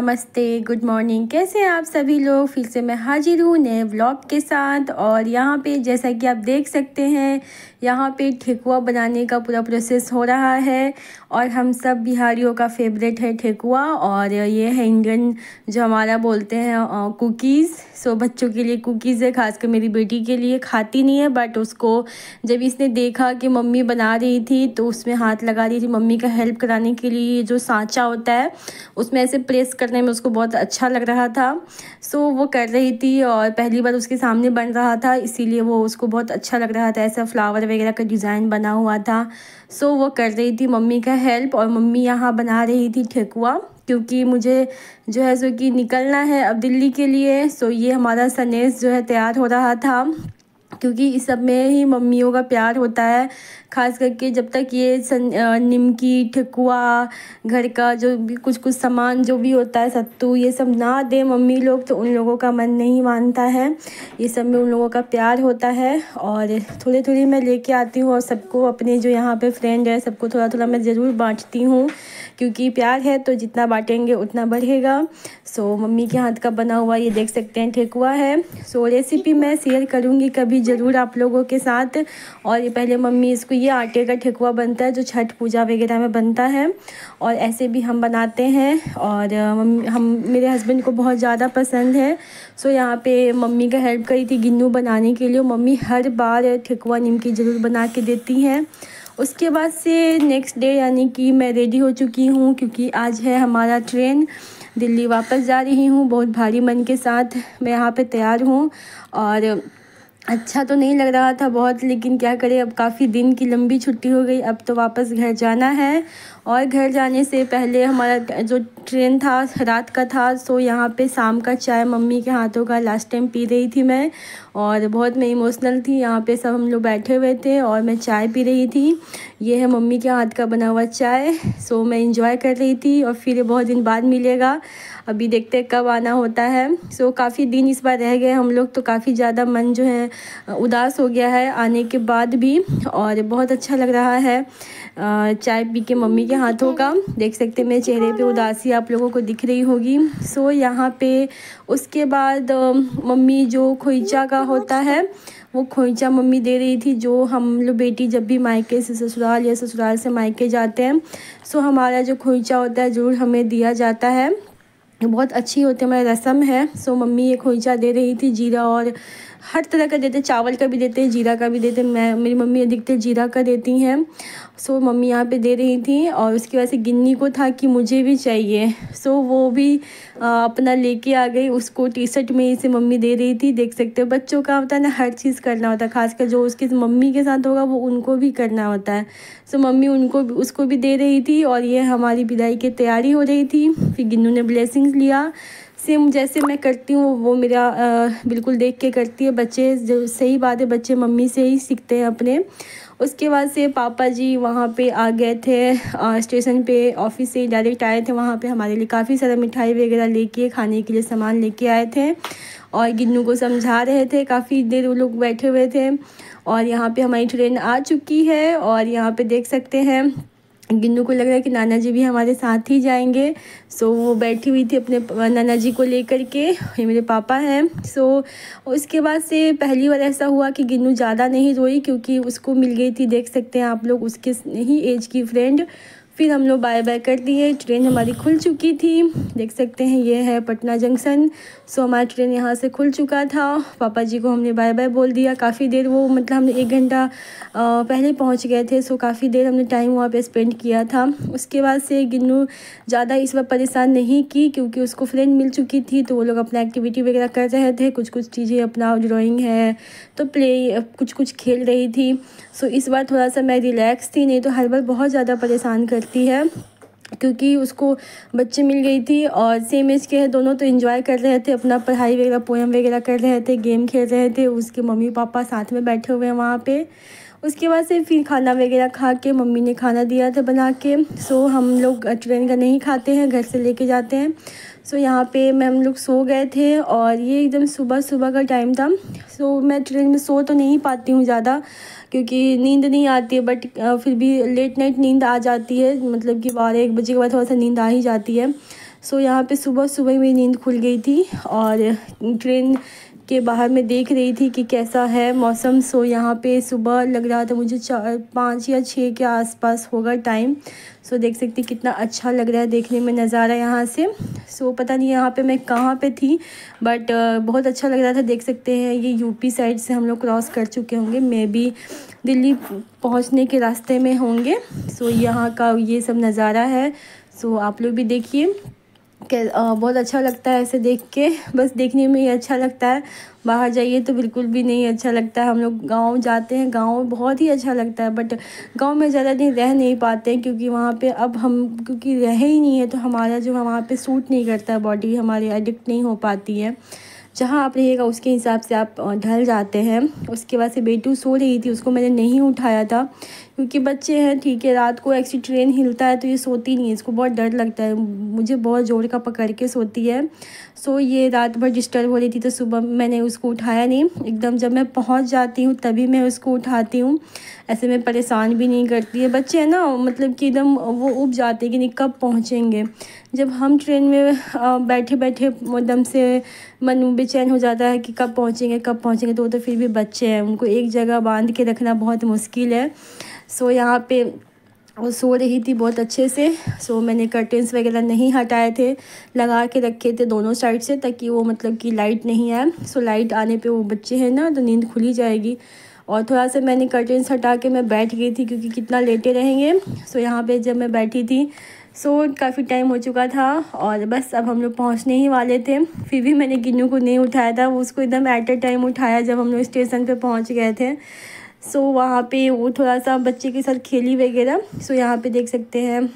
नमस्ते, good morning. कैसे हैं आप सभी लोग। फिर से मैं हाजिर हूँ नए व्लॉग के साथ। और यहाँ पे जैसा कि आप देख सकते हैं, यहाँ पे ठेकुआ बनाने का पूरा प्रोसेस हो रहा है। और हम सब बिहारियों का फेवरेट है ठेकुआ। और ये है इंडियन जो हमारा बोलते हैं कुकीज़। सो बच्चों के लिए कुकीज़ है, खासकर मेरी बेटी के लिए। खाती नहीं है बट उसको जब इसने देखा कि मम्मी बना रही थी तो उसमें हाथ लगा रही थी मम्मी का हेल्प कराने के लिए। जो सांचा होता है उसमें ऐसे प्रेस करने में उसको बहुत अच्छा लग रहा था। सो वो कर रही थी और पहली बार उसके सामने बन रहा था, इसीलिए वो उसको बहुत अच्छा लग रहा था। ऐसा फ्लावर वगैरह का डिज़ाइन बना हुआ था। सो वो कर रही थी मम्मी का हेल्प। और मम्मी यहाँ बना रही थी ठेकुआ, क्योंकि मुझे जो है सो कि निकलना है अब दिल्ली के लिए। सो ये हमारा सनेस जो है तैयार हो रहा था, क्योंकि इस सब में ही मम्मियों का प्यार होता है। ख़ास करके जब तक ये निमकी ठेकुआ घर का जो भी कुछ कुछ सामान जो भी होता है, सत्तू, ये सब ना दे मम्मी लोग तो उन लोगों का मन नहीं मानता है। ये सब में उन लोगों का प्यार होता है। और थोड़ी थोड़ी मैं लेके आती हूँ और सबको, अपने जो यहाँ पे फ्रेंड है सबको थोड़ा थोड़ा मैं ज़रूर बांटती हूँ, क्योंकि प्यार है तो जितना बांटेंगे उतना बढ़ेगा। सो मम्मी के हाथ का बना हुआ ये देख सकते हैं ठेकुआ है। सो रेसिपी मैं शेयर करूँगी कभी ज़रूर आप लोगों के साथ। और ये पहले मम्मी इसको, ये आटे का ठेकुआ बनता है जो छठ पूजा वगैरह में बनता है, और ऐसे भी हम बनाते हैं। और हम मेरे हस्बैंड को बहुत ज़्यादा पसंद है। सो यहाँ पे मम्मी का हेल्प करी थी गिन्नू बनाने के लिए। मम्मी हर बार ठेकुआ निमकी ज़रूर बना के देती हैं। उसके बाद से नेक्स्ट डे यानी कि मैं रेडी हो चुकी हूँ, क्योंकि आज है हमारा ट्रेन। दिल्ली वापस जा रही हूँ बहुत भारी मन के साथ। मैं यहाँ पे तैयार हूँ और अच्छा तो नहीं लग रहा था बहुत, लेकिन क्या करें, अब काफ़ी दिन की लंबी छुट्टी हो गई, अब तो वापस घर जाना है। और घर जाने से पहले हमारा जो ट्रेन था रात का था। सो यहाँ पे शाम का चाय मम्मी के हाथों का लास्ट टाइम पी रही थी मैं, और बहुत मैं इमोशनल थी। यहाँ पे सब हम लोग बैठे हुए थे और मैं चाय पी रही थी। ये है मम्मी के हाथ का बना हुआ चाय। सो मैं इंजॉय कर रही थी। और फिर बहुत दिन बाद मिलेगा, अभी देखते हैं कब आना होता है। सो काफ़ी दिन इस बार रह गए हम लोग, तो काफ़ी ज़्यादा मन जो है उदास हो गया है आने के बाद भी। और बहुत अच्छा लग रहा है चाय पी के मम्मी के हाथों का। देख सकते हैं मेरे चेहरे पे उदासी आप लोगों को दिख रही होगी। सो यहाँ पे उसके बाद मम्मी जो खोइचा का होता है वो खोइचा मम्मी दे रही थी, जो हम लोग बेटी जब भी मायके से ससुराल या ससुराल से मायके जाते हैं, सो हमारा जो खोइचा होता है ज़रूर हमें दिया जाता है। बहुत अच्छी होती है, हमारा रस्म है। सो मम्मी ये खोइचा दे रही थी, जीरा और हर तरह का देते, चावल का भी देते, जीरा का भी देते। मैं, मेरी मम्मी अधिकतर जीरा का देती हैं। सो मम्मी यहाँ पे दे रही थी। और उसकी वजह से गिन्नी को था कि मुझे भी चाहिए, सो वो भी अपना लेके आ गई। उसको टी शर्ट में इसे मम्मी दे रही थी। देख सकते हो बच्चों का होता है ना, हर चीज़ करना होता है, खासकर जो उसके मम्मी के साथ होगा वो उनको भी करना होता है। सो मम्मी उसको भी दे रही थी। और ये हमारी विदाई की तैयारी हो रही थी। फिर गिन्नू ने ब्लेसिंग्स लिया, सेम जैसे मैं करती हूँ वो मेरा बिल्कुल देख के करती है। बच्चे जो, सही बात है, बच्चे मम्मी से ही सीखते हैं अपने। उसके बाद से पापा जी वहाँ पे आ गए थे स्टेशन पे, ऑफिस से डायरेक्ट आए थे। वहाँ पे हमारे लिए काफ़ी सारा मिठाई वगैरह लेके, खाने के लिए सामान लेके आए थे। और गिन्नू को समझा रहे थे, काफ़ी देर वो लोग बैठे हुए थे। और यहाँ पे हमारी ट्रेन आ चुकी है। और यहाँ पे देख सकते हैं गिन्नू को लग रहा है कि नाना जी भी हमारे साथ ही जाएंगे। सो वो बैठी हुई थी अपने नाना जी को लेकर के, ये मेरे पापा हैं। सो उसके बाद से पहली बार ऐसा हुआ कि गिन्नू ज़्यादा नहीं रोई, क्योंकि उसको मिल गई थी, देख सकते हैं आप लोग, उसके ही एज की फ्रेंड। फिर हम लोग बाय बाय कर दिए। ट्रेन हमारी खुल चुकी थी, देख सकते हैं ये है पटना जंक्शन। सो हमारा ट्रेन यहाँ से खुल चुका था। पापा जी को हमने बाय बाय बोल दिया। काफ़ी देर वो, मतलब हमने 1 घंटा पहले पहुँच गए थे। सो काफ़ी देर हमने टाइम वहाँ पे स्पेंड किया था। उसके बाद से गिन्नू ज़्यादा इस बार परेशान नहीं की, क्योंकि उसको फ्रेंड मिल चुकी थी। तो वो लोग अपना एक्टिविटी वगैरह कर रहे थे, कुछ कुछ चीज़ें, अपना ड्राइंग है तो प्ले, कुछ कुछ खेल रही थी। सो इस बार थोड़ा सा मैं रिलैक्स थी, नहीं तो हर बार बहुत ज़्यादा परेशान करती है, क्योंकि उसको बच्चे मिल गई थी और सेम एज के हैं दोनों, तो एंजॉय कर रहे थे, अपना पढ़ाई वगैरह, पोएम वगैरह कर रहे थे, गेम खेल रहे थे। उसके मम्मी पापा साथ में बैठे हुए हैं वहाँ पे। उसके बाद से फिर खाना वगैरह खा के, मम्मी ने खाना दिया था बना के। सो हम लोग ट्रेन का नहीं खाते हैं, घर से लेके जाते हैं। सो यहाँ पे हम लोग सो गए थे। और ये एकदम सुबह सुबह का टाइम था। सो मैं ट्रेन में सो तो नहीं पाती हूँ ज़्यादा, क्योंकि नींद नहीं आती है, बट फिर भी लेट नाइट नींद आ जाती है, मतलब कि 12-1 बजे के बाद थोड़ा सा नींद आ ही जाती है। सो यहाँ पे सुबह सुबह मेरी नींद खुल गई थी और ट्रेन के बाहर मैं देख रही थी कि कैसा है मौसम। सो यहाँ पे सुबह लग रहा था मुझे 5 या 6 के आसपास होगा टाइम। सो देख सकती कितना अच्छा लग रहा है देखने में नज़ारा यहाँ से। सो पता नहीं यहाँ पे मैं कहाँ पे थी, बट बहुत अच्छा लग रहा था। देख सकते हैं ये यूपी साइड से हम लोग क्रॉस कर चुके होंगे, मे बी दिल्ली पहुँचने के रास्ते में होंगे। सो यहाँ का ये सब नज़ारा है। सो आप लोग भी देखिए बहुत अच्छा लगता है ऐसे देख के, बस देखने में ही अच्छा लगता है। बाहर जाइए तो बिल्कुल भी नहीं अच्छा लगता है। हम लोग गांव जाते हैं, गांव बहुत ही अच्छा लगता है, बट गांव में ज़्यादा दिन रह नहीं पाते हैं क्योंकि वहाँ पे अब हम क्योंकि रहे ही नहीं है तो हमारा जो है वहाँ पे सूट नहीं करता है, बॉडी हमारी एडिक्ट नहीं हो पाती है। जहाँ आप रहिएगा उसके हिसाब से आप ढल जाते हैं। उसके बाद से बेटू सो रही थी, उसको मैंने नहीं उठाया था क्योंकि बच्चे हैं, ठीक है। रात को एक्सी ट्रेन हिलता है तो ये सोती नहीं है, इसको बहुत डर लगता है। मुझे बहुत ज़ोर का पकड़ के सोती है। सो ये रात भर डिस्टर्ब हो रही थी तो सुबह मैंने उसको उठाया नहीं। एकदम जब मैं पहुंच जाती हूँ तभी मैं उसको उठाती हूँ, ऐसे में परेशान भी नहीं करती है। बच्चे हैं ना, मतलब कि एकदम वो उब जाते हैं कि नहीं कब पहुँचेंगे। जब हम ट्रेन में बैठे बैठे एकदम से मन बेचैन हो जाता है कि कब पहुँचेंगे कब पहुँचेंगे, तो वो तो फिर भी बच्चे हैं, उनको एक जगह बांध के रखना बहुत मुश्किल है। सो यहाँ पे वो सो रही थी बहुत अच्छे से। सो मैंने कर्टेंस वगैरह नहीं हटाए थे, लगा के रखे थे दोनों साइड से ताकि वो मतलब कि लाइट नहीं आए। सो लाइट आने पे वो बच्चे हैं ना तो नींद खुली जाएगी। और थोड़ा सा मैंने कर्टेंस हटा के मैं बैठ गई थी क्योंकि कितना लेटे रहेंगे। सो यहाँ पे जब मैं बैठी थी सो काफ़ी टाइम हो चुका था और बस अब हम लोग पहुँचने ही वाले थे। फिर भी मैंने गिन्नू को नहीं उठाया था, उसको एकदम एट अ टाइम उठाया जब हम लोग स्टेशन पे पहुँच गए थे। सो वहाँ पे वो थोड़ा सा बच्चे के साथ खेली वगैरह। सो यहाँ पे देख सकते हैं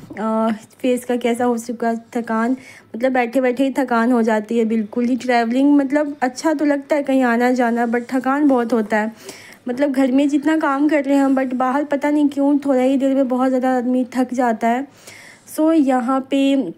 फेस का कैसा हो चुका थकान, मतलब बैठे बैठे ही थकान हो जाती है बिल्कुल ही। ट्रैवलिंग मतलब अच्छा तो लगता है कहीं आना जाना, बट थकान बहुत होता है। मतलब घर में जितना काम कर रहे हैं हम, बट बाहर पता नहीं क्यों थोड़ा ही देर में बहुत ज़्यादा आदमी थक जाता है। सो यहाँ पे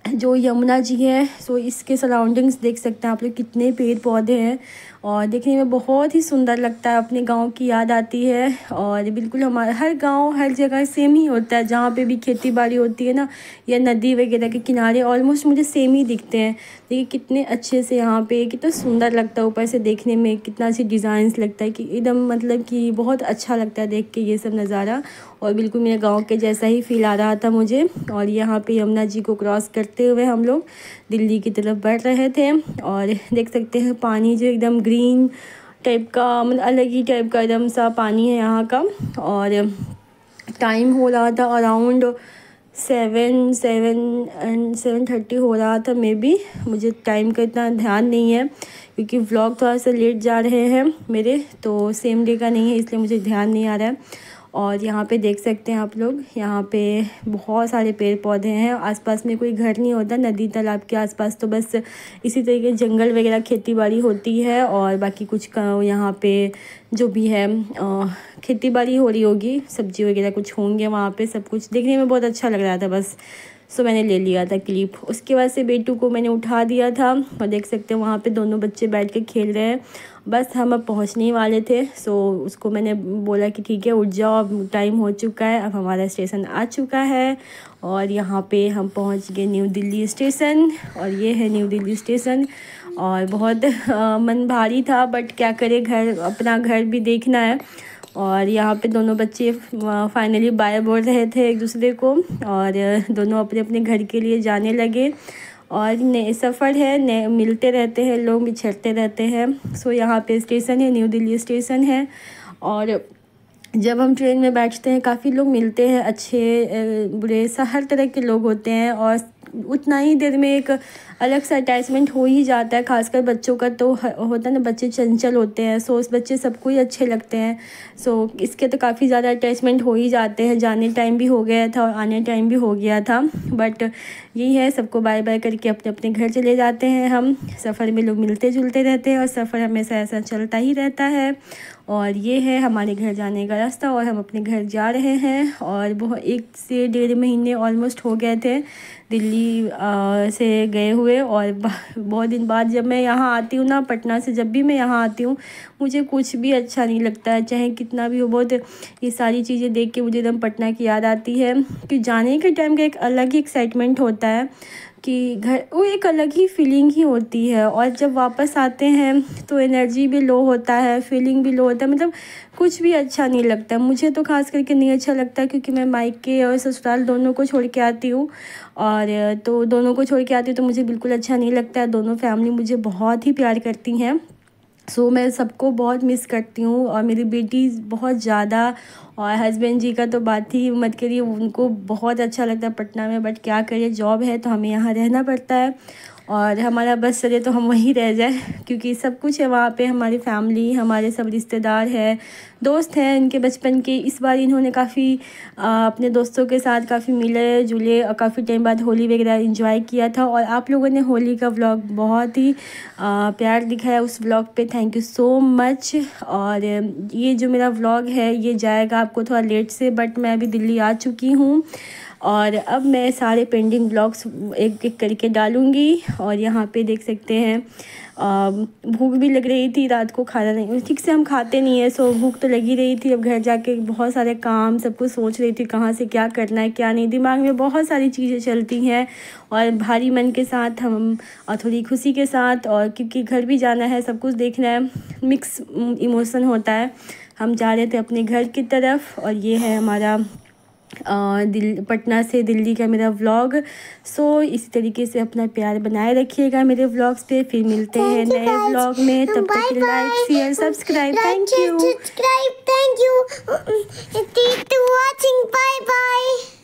जो यमुना जी है, सो इसके सराउंडिंग्स देख सकते हैं आप लोग कितने पेड़ पौधे हैं और देखने में बहुत ही सुंदर लगता है। अपने गांव की याद आती है और बिल्कुल हमारा हर गांव हर जगह सेम ही होता है। जहाँ पे भी खेती बाड़ी होती है ना या नदी वगैरह के किनारे ऑलमोस्ट मुझे सेम ही दिखते हैं। देखिए कितने अच्छे से यहाँ पे कितना सुंदर लगता है, ऊपर से देखने में कितना अच्छी डिज़ाइंस लगता है कि एकदम मतलब कि बहुत अच्छा लगता है देख के ये सब नज़ारा। और बिल्कुल मेरे गांव के जैसा ही फील आ रहा था मुझे। और यहाँ पे यमुना जी को क्रॉस करते हुए हम लोग दिल्ली की तरफ बढ़ रहे थे और देख सकते हैं पानी जो एकदम ग्रीन टाइप का, मतलब अलग ही टाइप का एकदम सा पानी है यहाँ का। और टाइम हो रहा था अराउंड 7:30 हो रहा था मे बी। मुझे टाइम का इतना ध्यान नहीं है क्योंकि व्लॉग थोड़ा सा लेट जा रहे हैं मेरे, तो सेम डे का नहीं है इसलिए मुझे ध्यान नहीं आ रहा है। और यहाँ पे देख सकते हैं आप लोग, यहाँ पे बहुत सारे पेड़ पौधे हैं। आसपास में कोई घर नहीं होता नदी तालाब के आसपास, तो बस इसी तरीके जंगल वगैरह खेती बाड़ी होती है और बाकी कुछ यहाँ पे जो भी है खेती बाड़ी हो रही होगी, सब्जी वगैरह कुछ होंगे वहाँ पे। सब कुछ देखने में बहुत अच्छा लग रहा था बस। सो मैंने ले लिया था क्लिप। उसके बाद से बेटू को मैंने उठा दिया था और देख सकते हैं वहाँ पे दोनों बच्चे बैठ के खेल रहे हैं। बस हम अब पहुँचने ही वाले थे। सो उसको मैंने बोला कि ठीक है उठ जाओ, अब टाइम हो चुका है, अब हमारा स्टेशन आ चुका है। और यहाँ पे हम पहुँच गए न्यू दिल्ली स्टेशन और ये है न्यू दिल्ली स्टेशन। और बहुत मन भारी था, बट क्या करें, घर अपना घर भी देखना है। और यहाँ पे दोनों बच्चे फाइनली बाय बोल रहे थे एक दूसरे को और दोनों अपने अपने घर के लिए जाने लगे। और नए सफ़र है, नए मिलते रहते हैं लोग, बिछड़ते रहते हैं। सो यहाँ पे स्टेशन है, न्यू दिल्ली स्टेशन है। और जब हम ट्रेन में बैठते हैं काफ़ी लोग मिलते हैं, अच्छे बुरे हर तरह के लोग होते हैं और उतना ही देर में एक अलग सा अटैचमेंट हो ही जाता है। खासकर बच्चों का तो होता है ना, बच्चे चंचल होते हैं। सो उस बच्चे सबको ही अच्छे लगते हैं। सो इसके तो काफ़ी ज़्यादा अटैचमेंट हो ही जाते हैं। जाने टाइम भी हो गया था और आने टाइम भी हो गया था, बट यही है, सबको बाय बाय करके अपने अपने घर चले जाते हैं। हम सफ़र में लोग मिलते जुलते रहते हैं और सफ़र हमेशा ऐसा चलता ही रहता है। और ये है हमारे घर जाने का रास्ता और हम अपने घर जा रहे हैं। और बहुत 1 से 1.5 महीने ऑलमोस्ट हो गए थे दिल्ली से गए हुए। और बहुत दिन बाद जब मैं यहाँ आती हूँ ना, पटना से जब भी मैं यहाँ आती हूँ मुझे कुछ भी अच्छा नहीं लगता है, चाहे कितना भी हो। बहुत ये सारी चीज़ें देख के मुझे एकदम पटना की याद आती है कि जाने के टाइम का एक अलग ही एक्साइटमेंट होता है। कि घर वो एक अलग ही फीलिंग ही होती है। और जब वापस आते हैं तो एनर्जी भी लो होता है, फीलिंग भी लो होता है, मतलब कुछ भी अच्छा नहीं लगता। मुझे तो ख़ास करके नहीं अच्छा लगता, क्योंकि मैं मायके और ससुराल दोनों को छोड़ के आती हूँ। और तो दोनों को छोड़ के आती हूँ तो मुझे बिल्कुल अच्छा नहीं लगता है। दोनों फैमिली मुझे बहुत ही प्यार करती हैं। मैं सबको बहुत मिस करती हूँ, और मेरी बेटी बहुत ज़्यादा। और हस्बैंड जी का तो बात ही मत करिए, उनको बहुत अच्छा लगता है पटना में, बट क्या करिए, जॉब है तो हमें यहाँ रहना पड़ता है। और हमारा बस चले तो हम वहीं रह जाए, क्योंकि सब कुछ है वहाँ पे। हमारी फैमिली, हमारे सब रिश्तेदार हैं, दोस्त हैं इनके बचपन के। इस बार इन्होंने काफ़ी अपने दोस्तों के साथ काफ़ी मिले जुले और काफ़ी टाइम बाद होली वगैरह एंजॉय किया था। और आप लोगों ने होली का व्लॉग बहुत ही प्यार दिखाया उस व्लॉग पे, थैंक यू सो मच। और ये जो मेरा व्लॉग है ये जाएगा आपको थोड़ा लेट से, बट मैं अभी दिल्ली आ चुकी हूँ। और अब मैं सारे पेंडिंग ब्लॉग्स एक एक करके डालूँगी। और यहाँ पे देख सकते हैं भूख भी लग रही थी, रात को खाना नहीं ठीक से हम खाते नहीं है, सो भूख तो लगी रही थी। अब घर जाके बहुत सारे काम सब कुछ सोच रही थी, कहाँ से क्या करना है क्या नहीं, दिमाग में बहुत सारी चीज़ें चलती हैं। और भारी मन के साथ हम और थोड़ी खुशी के साथ, और क्योंकि घर भी जाना है, सब कुछ देखना है, मिक्स इमोशन होता है। हम जा रहे थे अपने घर की तरफ। और ये है हमारा पटना से दिल्ली का मेरा व्लॉग। इसी तरीके से अपना प्यार बनाए रखिएगा मेरे व्लॉग्स पे। फिर मिलते हैं नए व्लॉग में, तब तक like share subscribe, thank you. Subscribe, thank you. Thank you for watching. Bye bye.